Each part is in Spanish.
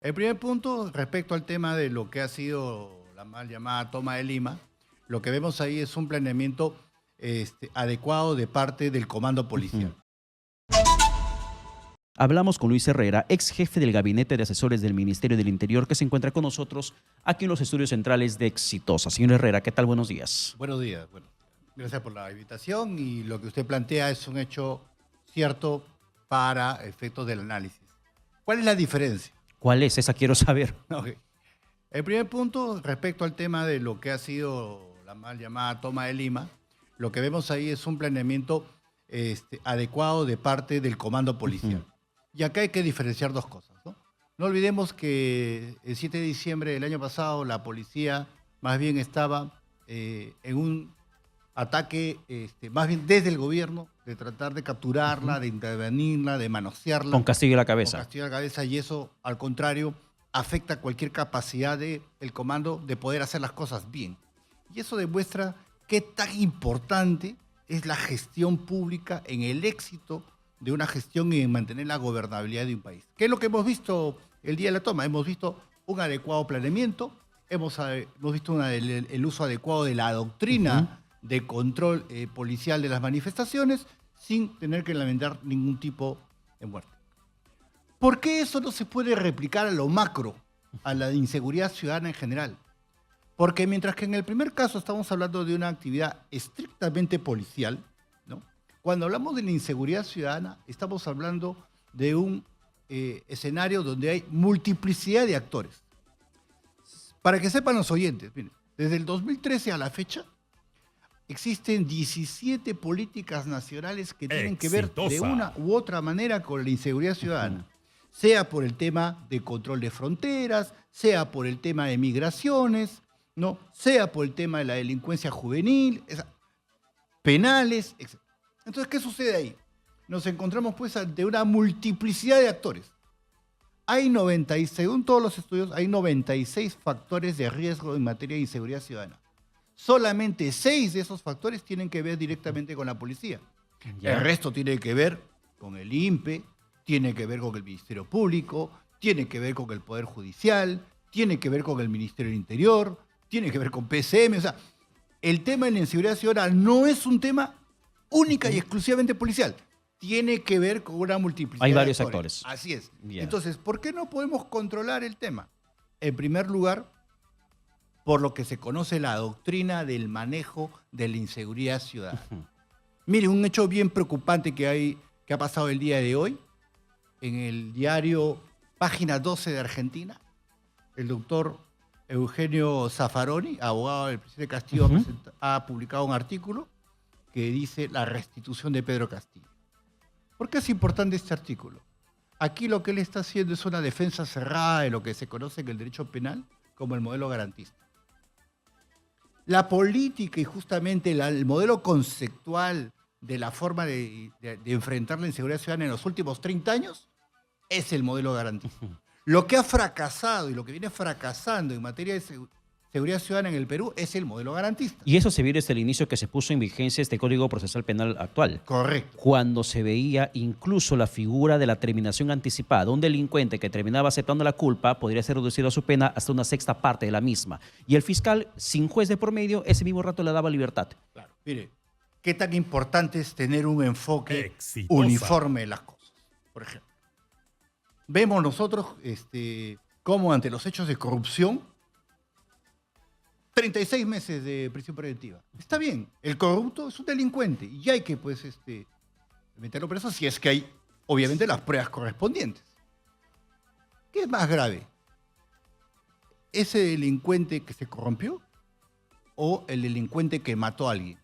El primer punto, respecto al tema de lo que ha sido la mal llamada toma de Lima, lo que vemos ahí es un planeamiento adecuado de parte del comando Ujú. policial. Hablamos con Luis Herrera, ex jefe del Gabinete de Asesores del Ministerio del Interior, que se encuentra con nosotros aquí en los estudios centrales de Exitosa. Señor Herrera, ¿qué tal? Buenos días. Buenos días. Bueno, gracias por la invitación y lo que usted plantea es un hecho cierto para efectos del análisis. ¿Cuál es la diferencia? ¿Cuál es? Esa quiero saber. Ok. El primer punto, respecto al tema de lo que ha sido la mal llamada toma de Lima, lo que vemos ahí es un planeamiento adecuado de parte del comando Ujú. policial. Y acá hay que diferenciar dos cosas, ¿no? No olvidemos que el 7 de diciembre del año pasado la policía más bien estaba en un ataque, más bien desde el gobierno, de tratar de Ujú. capturarla, de intervenirla, de Con manosearla Castillo a la con cabeza. Castillo a la cabeza, y eso, al contrario, afecta cualquier capacidad del comando de poder hacer las cosas bien. Y eso demuestra qué tan importante es la gestión pública en el éxito de una gestión y en mantener la gobernabilidad de un país. ¿Qué es lo que hemos visto el día de la toma? Hemos visto un adecuado planeamiento, hemos visto el uso adecuado de la Ujú. doctrina de control policial de las manifestaciones sin tener que lamentar ningún tipo de muerte. ¿Por qué eso no se puede replicar a lo macro, a la inseguridad ciudadana en general? Porque mientras que en el primer caso estamos hablando de una actividad estrictamente policial, ¿no? Cuando hablamos de la inseguridad ciudadana, estamos hablando de un escenario donde hay multiplicidad de actores. Para que sepan los oyentes, miren, desde el 2013 a la fecha, existen 17 políticas nacionales que tienen que ver de una Exitosa. u otra manera con la inseguridad Ujú. ciudadana, sea por el tema de control de fronteras, sea por el tema de migraciones, ¿no? Sea por el tema de la delincuencia juvenil, penales, etc. Entonces, ¿qué sucede ahí? Nos encontramos pues ante una multiplicidad de actores. Hay 90, y según todos los estudios, hay 96 factores de riesgo en materia de inseguridad ciudadana. Solamente 6 de esos factores tienen que ver directamente con la policía. El Ya. resto tiene que ver con el INPE, tiene que ver con el Ministerio Público, tiene que ver con el Poder Judicial, tiene que ver con el Ministerio del Interior, tiene que ver con PCM. O sea, el tema de la inseguridad ciudadana no es un tema única y Ujú. exclusivamente policial. Tiene que ver con una Hay multiplicidad de varios actores. actores. Así es. Ya. Entonces, ¿por qué no podemos controlar el tema? En primer lugar, por lo que se conoce la doctrina del manejo de la inseguridad ciudadana. Ujú. Mire, un hecho bien preocupante que ha pasado el día de hoy en el diario Página 12 de Argentina. El doctor Eugenio Zaffaroni, abogado del presidente Castillo, Ujú. ha publicado un artículo que dice la restitución de Pedro Castillo. ¿Por qué es importante este artículo? Aquí lo que él está haciendo es una defensa cerrada de lo que se conoce en el derecho penal como el modelo garantista. La política y justamente el modelo conceptual de la forma de enfrentar la inseguridad ciudadana en los últimos 30 años es el modelo garantista. Ujú. Lo que ha fracasado y lo que viene fracasando en materia de seguridad ciudadana en el Perú es el modelo garantista. Y eso se vio desde el inicio que se puso en vigencia este Código Procesal Penal actual, Correcto. cuando se veía incluso la figura de la terminación anticipada. Un delincuente que terminaba aceptando la culpa podría ser reducido a su pena hasta una sexta parte de la misma. Y el fiscal, sin juez de por medio, ese mismo rato le daba libertad. Claro. Mire, qué tan importante es tener un enfoque Exitosa. uniforme de las cosas. Por ejemplo, vemos nosotros cómo ante los hechos de corrupción 36 meses de prisión preventiva. Está bien, el corrupto es un delincuente y hay que pues meterlo preso si es que hay obviamente las pruebas correspondientes. ¿Qué es más grave? ¿Ese delincuente que se corrompió o el delincuente que mató a alguien?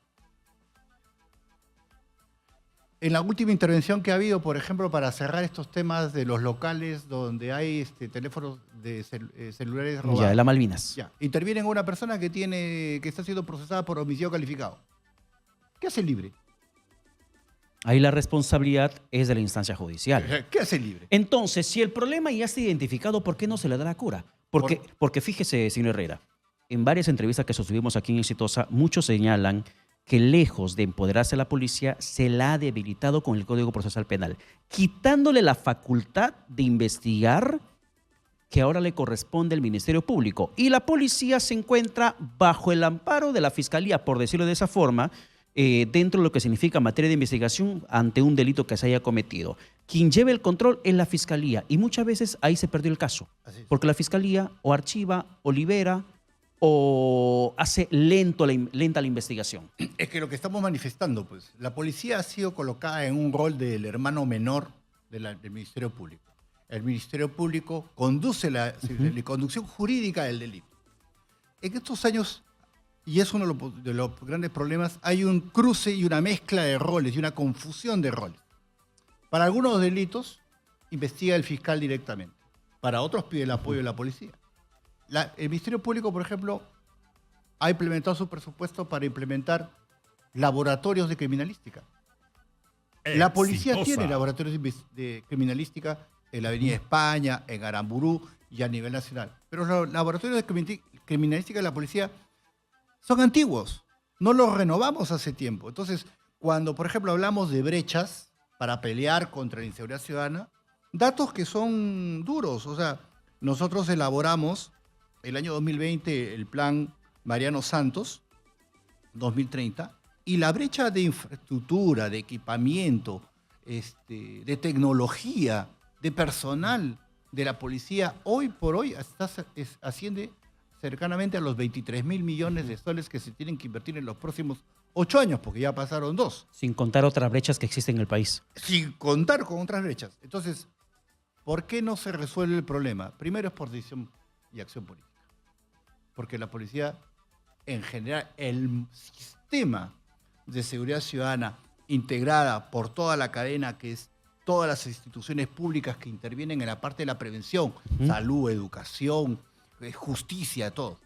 En la última intervención que ha habido, por ejemplo, para cerrar estos temas de los locales donde hay teléfonos de celulares Ya, de robados, la Malvinas. ya, intervienen una persona que está siendo procesada por homicidio calificado. ¿Qué hace libre? Ahí la responsabilidad es de la instancia judicial. ¿Qué hace libre? Entonces, si el problema ya está identificado, ¿por qué no se le da la cura? Porque fíjese, señor Herrera, en varias entrevistas que sostuvimos aquí en Exitosa, muchos señalan que lejos de empoderarse a la policía, se la ha debilitado con el Código Procesal Penal, quitándole la facultad de investigar que ahora le corresponde al Ministerio Público. Y la policía se encuentra bajo el amparo de la Fiscalía, por decirlo de esa forma, dentro de lo que significa materia de investigación ante un delito que se haya cometido. Quien lleva el control es la Fiscalía y muchas veces ahí se perdió el caso, porque la Fiscalía o archiva o libera o hace lenta la investigación. Es que lo que estamos manifestando, pues, la policía ha sido colocada en un rol del hermano menor del Ministerio Público. El Ministerio Público conduce la conducción jurídica del delito. En estos años, y es uno de los grandes problemas, hay un cruce y una mezcla de roles y una confusión de roles. Para algunos delitos, investiga el fiscal directamente. Para otros, pide el apoyo de la policía. El Ministerio Público, por ejemplo, ha implementado su presupuesto para implementar laboratorios de criminalística. La policía tiene laboratorios de criminalística en la Avenida España, en Aramburú y a nivel nacional. Pero los laboratorios de criminalística de la policía son antiguos, no los renovamos hace tiempo. Entonces, cuando, por ejemplo, hablamos de brechas para pelear contra la inseguridad ciudadana, datos que son duros. O sea, nosotros elaboramos el año 2020 el plan Mariano Santos, 2030, y la brecha de infraestructura, de equipamiento, de tecnología, de personal de la policía, hoy por hoy asciende cercanamente a los 23.000 millones de soles que se tienen que invertir en los próximos 8 años, porque ya pasaron 2. Sin contar otras brechas que existen en el país. Sin contar con otras brechas. Entonces, ¿por qué no se resuelve el problema? Primero es por decisión y acción política. Porque la policía, en general, el sistema de seguridad ciudadana integrada por toda la cadena, que es todas las instituciones públicas que intervienen en la parte de la prevención, salud, educación, justicia, todo.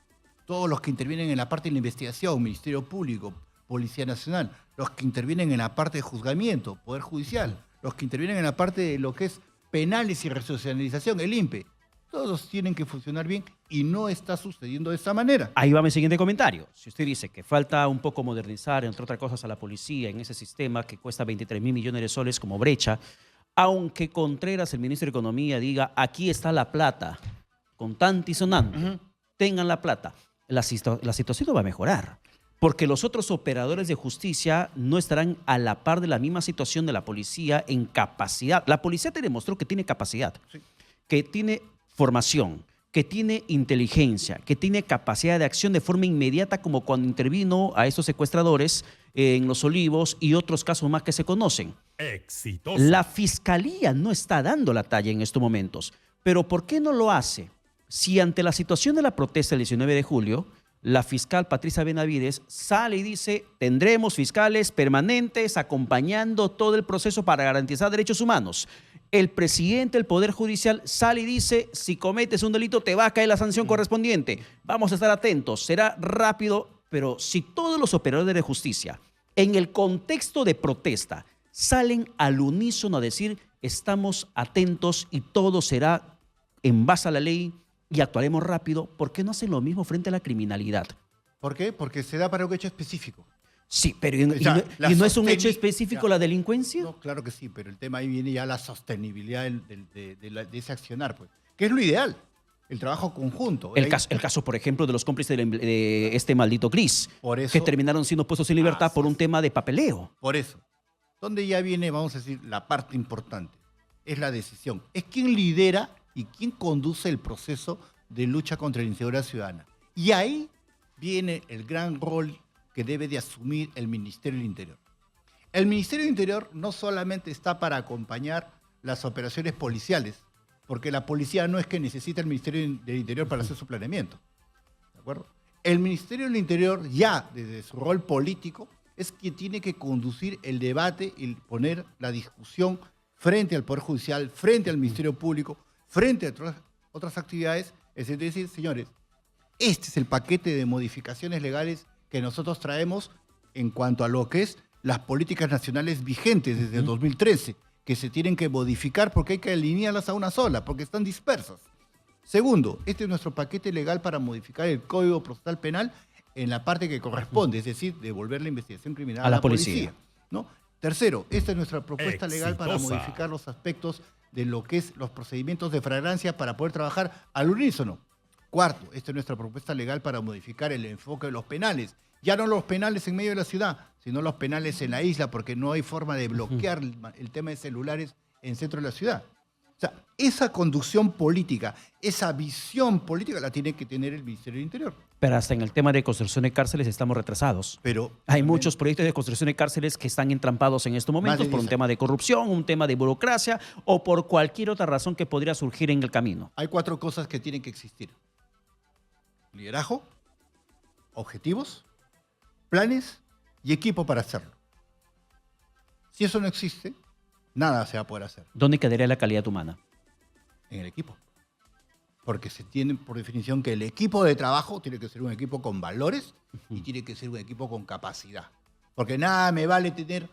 Todos los que intervienen en la parte de la investigación, Ministerio Público, Policía Nacional, los que intervienen en la parte de juzgamiento, Poder Judicial, los que intervienen en la parte de lo que es penales y resocialización, el INPE. Todos tienen que funcionar bien y no está sucediendo de esa manera. Ahí va mi siguiente comentario. Si usted dice que falta un poco modernizar, entre otras cosas, a la policía en ese sistema que cuesta 23.000 millones de soles como brecha, aunque Contreras, el ministro de Economía, diga, aquí está la plata, con tanto y sonante, tengan la plata, la situación no va a mejorar. Porque los otros operadores de justicia no estarán a la par de la misma situación de la policía en capacidad. La policía te demostró que tiene capacidad, que tiene formación, que tiene inteligencia, que tiene capacidad de acción de forma inmediata, como cuando intervino a estos secuestradores en Los Olivos y otros casos más que se conocen. Exitosa. La Fiscalía no está dando la talla en estos momentos. ¿Pero por qué no lo hace? Si ante la situación de la protesta del 19 de julio, la fiscal Patricia Benavides sale y dice, tendremos fiscales permanentes acompañando todo el proceso para garantizar derechos humanos. El presidente del Poder Judicial sale y dice, si cometes un delito te va a caer la sanción correspondiente. Vamos a estar atentos, será rápido, pero si todos los operadores de justicia en el contexto de protesta salen al unísono a decir, estamos atentos y todo será en base a la ley y actuaremos rápido, ¿por qué no hacen lo mismo frente a la criminalidad? ¿Por qué? Porque se da para un hecho específico. Sí, pero ¿y no es un hecho específico la delincuencia? No, claro que sí, pero el tema ahí viene ya la sostenibilidad de ese accionar, pues, que es lo ideal, el trabajo conjunto. El caso, por ejemplo, de los cómplices de este maldito Cris, que terminaron siendo puestos en libertad por un tema de papeleo. Por eso. Donde ya viene, vamos a decir, la parte importante, es la decisión. Es quien lidera y quién conduce el proceso de lucha contra la inseguridad ciudadana. Y ahí viene el gran rol que debe de asumir el Ministerio del Interior. El Ministerio del Interior no solamente está para acompañar las operaciones policiales, porque la policía no es que necesita el Ministerio del Interior para hacer su planeamiento. ¿De acuerdo? El Ministerio del Interior, ya desde su rol político, es quien tiene que conducir el debate y poner la discusión frente al Poder Judicial, frente al Ministerio Público, frente a otras actividades, es decir, señores, este es el paquete de modificaciones legales que nosotros traemos en cuanto a lo que es las políticas nacionales vigentes desde el 2013, que se tienen que modificar porque hay que alinearlas a una sola, porque están dispersas. Segundo, este es nuestro paquete legal para modificar el Código Procesal Penal en la parte que corresponde, es decir, devolver la investigación criminal a la policía, ¿no? Tercero, esta es nuestra propuesta legal para modificar los aspectos de lo que es los procedimientos de flagrancia para poder trabajar al unísono. Cuarto, esta es nuestra propuesta legal para modificar el enfoque de los penales. Ya no los penales en medio de la ciudad, sino los penales en la isla, porque no hay forma de bloquear el tema de celulares en el centro de la ciudad. O sea, esa conducción política, esa visión política la tiene que tener el Ministerio del Interior. Pero hasta en el tema de construcción de cárceles estamos retrasados. Pero Hay muchos proyectos de construcción de cárceles que están entrampados en estos momentos por un tema de corrupción, un tema de burocracia o por cualquier otra razón que podría surgir en el camino. Hay 4 cosas que tienen que existir. Liderazgo, objetivos, planes y equipo para hacerlo. Si eso no existe, nada se va a poder hacer. ¿Dónde quedaría la calidad humana? En el equipo. Porque se tiene por definición que el equipo de trabajo tiene que ser un equipo con valores y tiene que ser un equipo con capacidad. Porque nada me vale tener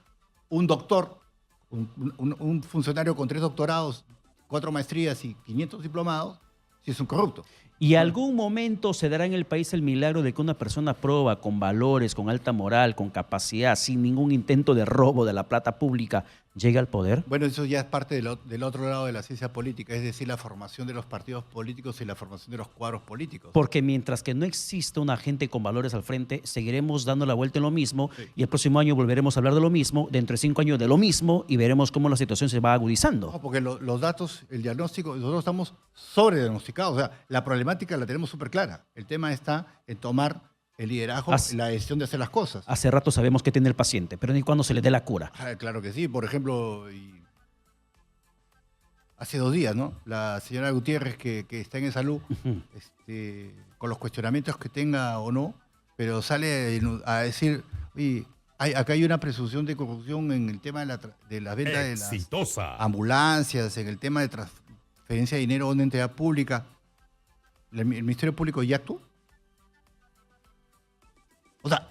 un doctor, un funcionario con 3 doctorados, 4 maestrías y 500 diplomados, si es un corrupto. ¿Y algún momento se dará en el país el milagro de que una persona proba con valores, con alta moral, con capacidad, sin ningún intento de robo de la plata pública, llegue al poder? Bueno, eso ya es parte del otro lado de la ciencia política, es decir, la formación de los partidos políticos y la formación de los cuadros políticos. Porque mientras que no exista una gente con valores al frente, seguiremos dando la vuelta en lo mismo y el próximo año volveremos a hablar de lo mismo, dentro de 5 años de lo mismo y veremos cómo la situación se va agudizando. No, porque los datos, el diagnóstico, nosotros estamos sobrediagnosticados, o sea, la problemática la tenemos súper clara. El tema está en tomar el liderazgo, la decisión de hacer las cosas. Hace rato sabemos qué tiene el paciente, pero ni cuando se le dé la cura. Claro que sí. Por ejemplo, hace 2 días, ¿no? La señora Gutiérrez, que está en salud, con los cuestionamientos que tenga o no, pero sale a decir, oye, acá hay una presunción de corrupción en el tema de la venta de las ambulancias, en el tema de transferencia de dinero a una entidad pública. ¿El Ministerio Público ya actuó? O sea,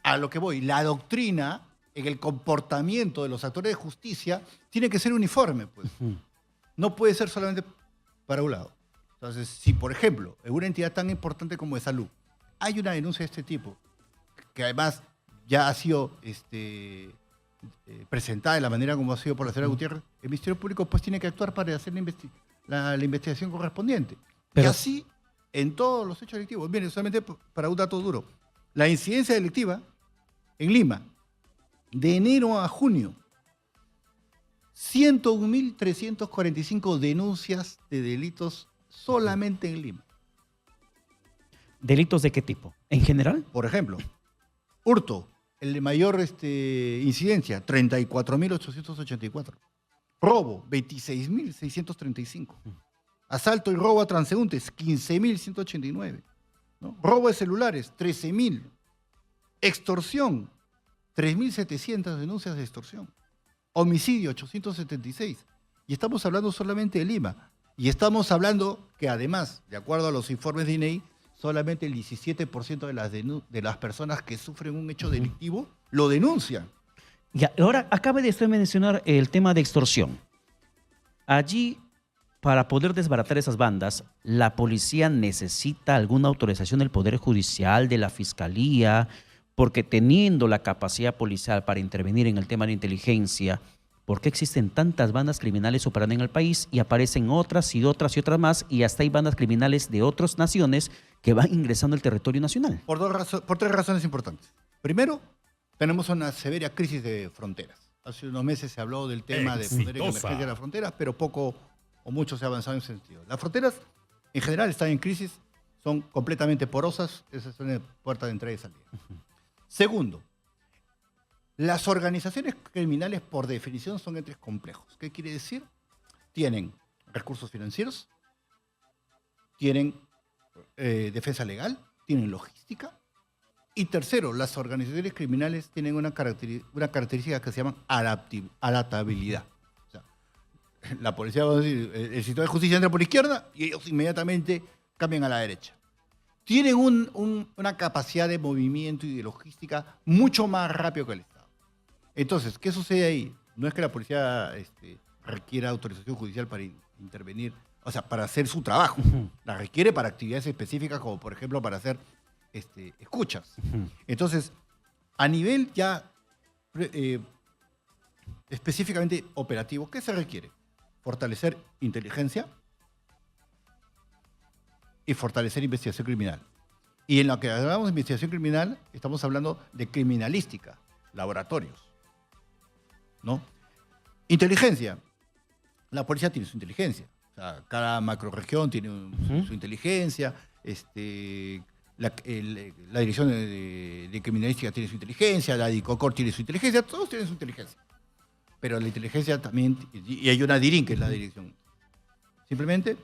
a lo que voy, la doctrina en el comportamiento de los actores de justicia tiene que ser uniforme, pues. No puede ser solamente para un lado. Entonces, si por ejemplo, en una entidad tan importante como de salud, hay una denuncia de este tipo, que además ya ha sido presentada de la manera como ha sido por la señora Gutiérrez, el Ministerio Público pues tiene que actuar para hacer la investigación correspondiente. Pero, y así en todos los hechos delictivos. Miren, solamente para un dato duro. La incidencia delictiva en Lima, de enero a junio, 101.345 denuncias de delitos solamente en Lima. ¿Delitos de qué tipo? ¿En general? Por ejemplo, hurto, el de mayor incidencia, 34.884. Robo, 26.635. Asalto y robo a transeúntes, 15.189. ¿No? Robo de celulares, 13.000. Extorsión, 3.700 denuncias de extorsión. Homicidio, 876. Y estamos hablando solamente de Lima. Y estamos hablando que además, de acuerdo a los informes de INEI, solamente el 17% de las personas que sufren un hecho delictivo lo denuncian. Ya, ahora acaba de usted mencionar el tema de extorsión. Allí, para poder desbaratar esas bandas, ¿la policía necesita alguna autorización del Poder Judicial, de la Fiscalía? Porque teniendo la capacidad policial para intervenir en el tema de inteligencia, ¿por qué existen tantas bandas criminales operando en el país y aparecen otras y otras y otras más y hasta hay bandas criminales de otras naciones que van ingresando al territorio nacional? Por 3 razones importantes. Primero, tenemos una severa crisis de fronteras. Hace unos meses se habló del tema de poner en emergencia las fronteras, pero poco o mucho se ha avanzado en ese sentido. Las fronteras en general están en crisis, son completamente porosas, esa es una puerta de entrada y salida. Segundo, las organizaciones criminales por definición son entes complejos. ¿Qué quiere decir? Tienen recursos financieros, tienen defensa legal, tienen logística. Y tercero, las organizaciones criminales tienen una característica que se llama adaptabilidad. O sea, la policía, vamos a decir, el sistema de justicia entra por la izquierda y ellos inmediatamente cambian a la derecha. Tienen una capacidad de movimiento y de logística mucho más rápido que el Estado. Entonces, ¿qué sucede ahí? No es que la policía requiera autorización judicial para intervenir, o sea, para hacer su trabajo. La requiere para actividades específicas, como por ejemplo para hacer escuchas. Entonces, a nivel ya específicamente operativo, ¿qué se requiere? fortalecer inteligencia y fortalecer investigación criminal. Y en lo que hablamos de investigación criminal, estamos hablando de criminalística, laboratorios, ¿no? Inteligencia. La policía tiene su inteligencia. O sea, cada macrorregión tiene su inteligencia. La Dirección de Criminalística tiene su inteligencia. La DICOCOR tiene su inteligencia. Todos tienen su inteligencia. Pero la inteligencia también... Y hay una DIRIN, que es la dirección. Simplemente,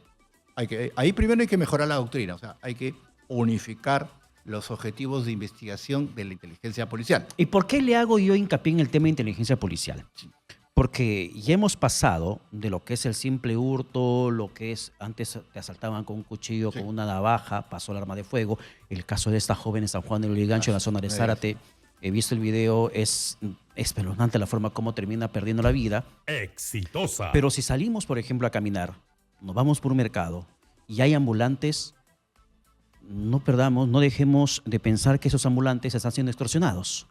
ahí primero hay que mejorar la doctrina. O sea, hay que unificar los objetivos de investigación de la inteligencia policial. ¿Y por qué le hago yo hincapié en el tema de inteligencia policial? Sí. Porque ya hemos pasado de lo que es el simple hurto, lo que es antes te asaltaban con un cuchillo, con una navaja, pasó el arma de fuego. El caso de esta joven en San Juan del Lurigancho, en la zona de Zárate, he visto el video, es espeluznante la forma como termina perdiendo la vida. Exitosa. Pero si salimos, por ejemplo, a caminar, nos vamos por un mercado y hay ambulantes, no dejemos de pensar que esos ambulantes están siendo extorsionados.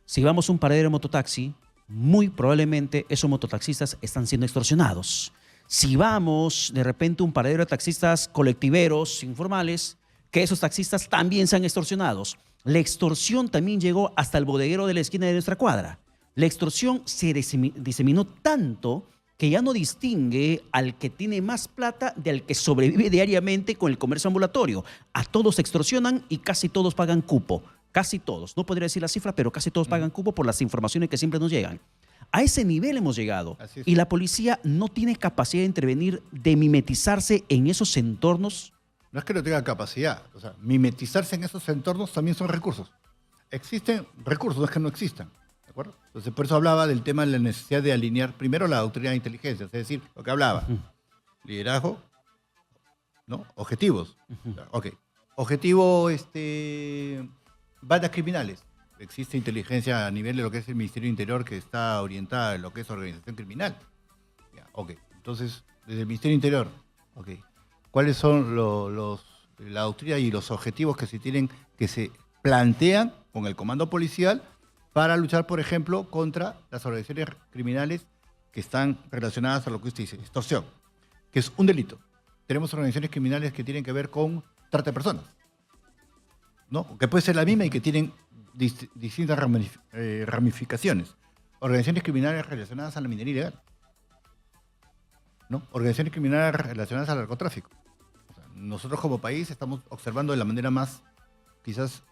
Si vamos a un paradero de mototaxi, muy probablemente esos mototaxistas están siendo extorsionados. Si vamos de repente a un paradero de taxistas colectiveros, informales, que esos taxistas también sean extorsionados. La extorsión también llegó hasta el bodeguero de la esquina de nuestra cuadra. La extorsión se diseminó tanto que ya no distingue al que tiene más plata de al que sobrevive diariamente con el comercio ambulatorio. A todos extorsionan y casi todos pagan cupo. Casi todos. No podría decir la cifra, pero casi todos pagan cupo por las informaciones que siempre nos llegan. A ese nivel hemos llegado. Y la policía no tiene capacidad de intervenir, de mimetizarse en esos entornos. No es que no tenga capacidad. O sea, mimetizarse en esos entornos también son recursos. Existen recursos, no es que no existan. ¿De acuerdo? Entonces, por eso hablaba del tema de la necesidad de alinear primero la doctrina de inteligencia, es decir, lo que hablaba. Liderazgo, ¿no? Objetivos. Ok. Objetivo, bandas criminales. Existe inteligencia a nivel de lo que es el Ministerio del Interior que está orientada en lo que es organización criminal. Ya, ok. Entonces, desde el Ministerio del Interior, ok. ¿Cuáles son la doctrina y los objetivos que se plantean con el comando policial para luchar, por ejemplo, contra las organizaciones criminales que están relacionadas a lo que usted dice, extorsión, que es un delito? Tenemos organizaciones criminales que tienen que ver con trata de personas, ¿no? Que puede ser la misma y que tienen distintas ramificaciones. Organizaciones criminales relacionadas a la minería ilegal, ¿no? Organizaciones criminales relacionadas al narcotráfico. O sea, nosotros como país estamos observando de la manera más, quizás,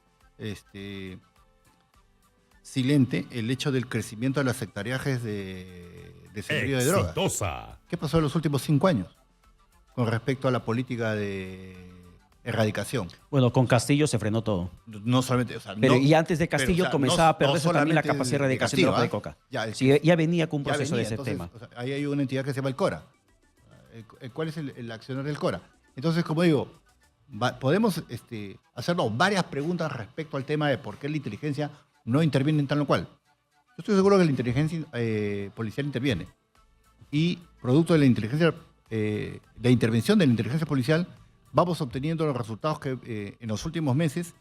silente el hecho del crecimiento de los sectariajes de servicio de drogas. ¿Qué pasó en los últimos 5 años con respecto a la política de erradicación? Bueno, con Castillo se frenó todo. No solamente, o sea, pero no, y antes de Castillo comenzaba a perderse también la capacidad de erradicación de la de coca. Ya venía con un proceso de ese tema. O sea, ahí hay una entidad que se llama el CORA. ¿Cuál es el accionar del CORA? Entonces, como digo, podemos hacernos varias preguntas respecto al tema de por qué la inteligencia no interviene en tal o cual. Yo estoy seguro que la inteligencia policial interviene. Y producto de la inteligencia, de intervención de la inteligencia policial, vamos obteniendo los resultados que en los últimos meses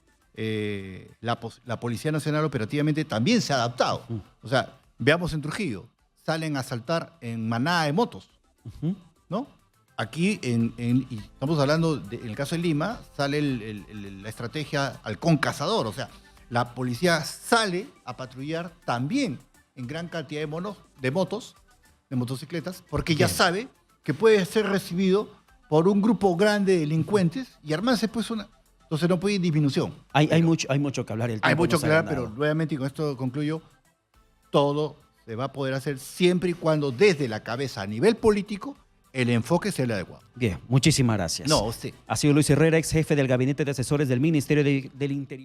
la Policía Nacional operativamente también se ha adaptado. O sea, veamos en Trujillo, salen a asaltar en manada de motos, ¿no? Aquí, y estamos hablando, en el caso de Lima, sale la estrategia halcón cazador. O sea, la policía sale a patrullar también en gran cantidad de motocicletas, porque ya sabe que puede ser recibido por un grupo grande de delincuentes y armarse pues entonces no puede ir disminución. Hay mucho que hablar. Hay mucho que hablar, pero nuevamente, y con esto concluyo, todo se va a poder hacer siempre y cuando desde la cabeza a nivel político el enfoque sea el adecuado. Bien, muchísimas gracias. No, usted. Ha sido Luis Herrera, ex jefe del Gabinete de Asesores del Ministerio del Interior.